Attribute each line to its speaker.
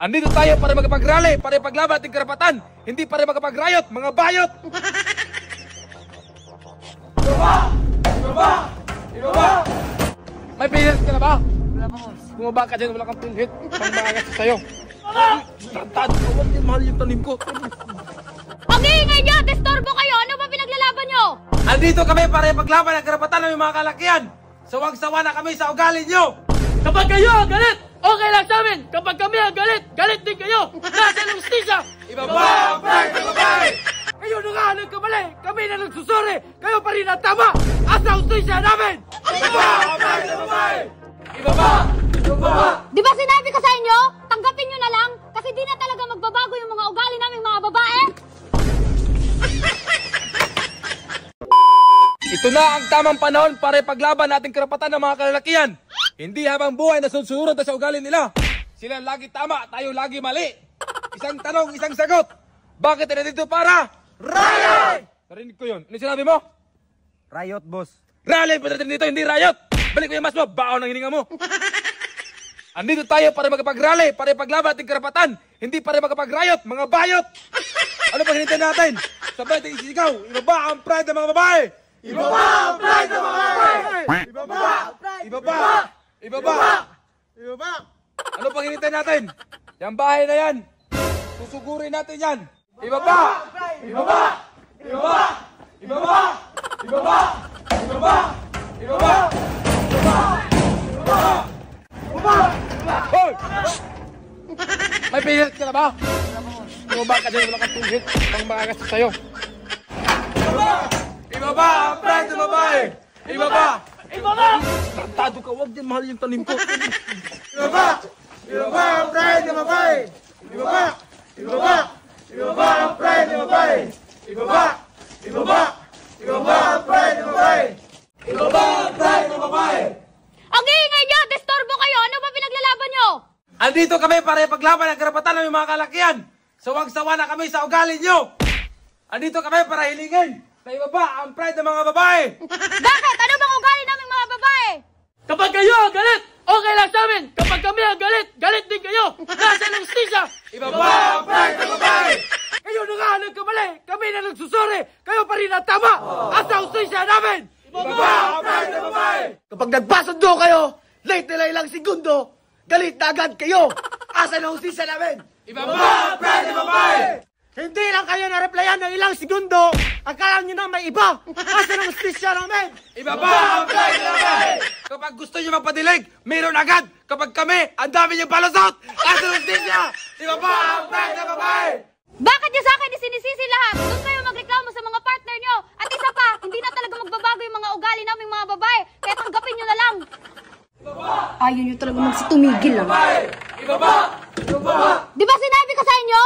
Speaker 1: Andito tayo para magpag-rally, para ipaglaban ating karapatan, hindi para magpag-riot, mga bayot! Ibaba! Ibaba! Ibaba! May pilit ka na ba?
Speaker 2: Wala pa, boss.
Speaker 1: Bumaba ka dyan, wala kang pinhit. Pangbangas sa'yo. Tantado ko, huwag din mahal yung tanim ko.
Speaker 3: Ang iingay nyo! Disturbo kayo! Ano ba pinaglalaban nyo?
Speaker 1: Andito kami para ipaglaban ang karapatan ng mga kalakihan. Sawang-sawa na kami sa ugali nyo.
Speaker 4: Kapag kayo ang galit, okay lang sa amin. Kapag kami ang galit, galit din kayo. Nasa ng justisya.
Speaker 1: Ibaba ang pride ng babae!
Speaker 4: Kayo na nga nagkamali. Kami na nagsusuri. Kayo pa rin ang tama. Asa ang justisya namin.
Speaker 1: Ibaba ang pride ng babae! Ibaba! Ibaba!
Speaker 3: Di ba sinabi ko sa inyo? Tanggapin nyo na lang kasi di na talaga magbabago yung mga ugali naming mga babae.
Speaker 1: Ito na ang tamang panahon para ipaglaban nating karapatan ng mga kalalakihan. Hindi habang buhay na susunod sa ugali nila. Sila lagi tama, tayo lagi mali. Isang tanong, isang sagot. Bakit nandito para? Riot! Narinig ko yun. Ano sinabi mo?
Speaker 2: Riot, boss.
Speaker 1: Rally pa natin dito, hindi riot. Balik ko yung mas mo, baon ang hininga mo. Andito tayo para magpag-rally, para ipaglaban ating karapatan, hindi para magpag-riot, mga bayot. Ano pa hinintay natin? Sabay natin isisigaw, ibaba ang pride ng mga babae. Ibaba ang pride ng mga babae. Ibaba! Ibaba! Ibaba! Ibaba! Ano pang hinintay natin? Yung bahay na yan, susugurin natin yan. Ibaba! Ibaba! Ibaba! Ibaba! Ibaba! Ibaba! Ibaba! Ibaba! Ibaba! Ibaba! Hoy! May pilit ka na ba? Bumaba ka dyan, wala kang pinhit. Pang makagas sa'yo. Ibaba! Ibaba ang pride ng babae! Ibaba!
Speaker 4: Ibaba!
Speaker 1: Tantado ka, huwag din mahal yung tanim ko.
Speaker 5: Ibaba! Ibaba ang pride ng babae! Ibaba! Ibaba! Ibaba ang pride ng babae! Ibaba! Ibaba! Ibaba ang pride ng babae!
Speaker 1: Ibaba ang pride ng babae!
Speaker 3: Ang iingay nyo! Disturbo kayo! Ano ba pinaglalaban nyo?
Speaker 1: Andito kami para ipaglaban ang karapatan ng mga kalakihan. Sawang-sawa na kami sa ugali nyo. Andito kami para hilingin na ibaba ang pride ng mga babae.
Speaker 3: Bakit? Ano bang ugali naming mga babae?
Speaker 4: Kapag kayo ang galit, okay lang sa amin. Kapag kami ang galit, galit din kayo. Nasa ng justisya.
Speaker 1: Ibaba ang pride ng babae.
Speaker 4: Kayo na nga nagkamali. Kami na nagsusuri. Kayo pa rin ang tama. Asa ang justisya namin.
Speaker 1: Ibaba ang pride ng babae.
Speaker 4: Kapag nagpasundo kayo, late nila ilang segundo, galit na agad kayo. Asa ng justisya namin.
Speaker 1: Ibaba ang pride ng babae.
Speaker 4: Hindi lang kayo na-replyan ng ilang segundo. Akala nyo na may iba. Asa ng justisya namin.
Speaker 1: Ibaba ang pride ng babae. Kapag gusto nyo magpadilig, meron agad. Kapag kami, ang dami nyo palusot. Asa ng justisya. Ibaba ang pride ng babae.
Speaker 3: Bakit nyo sa akin isinisisi lahat? Doon kayo magreklamo sa mga partner nyo. At isa pa, hindi na talaga magbabago yung mga ugali naming mga babae. Kaya tanggapin nyo na lang. Ayaw nyo talaga tumigil lang.
Speaker 1: Ibaba! Ibaba!
Speaker 3: Di ba sinabi ko sa inyo?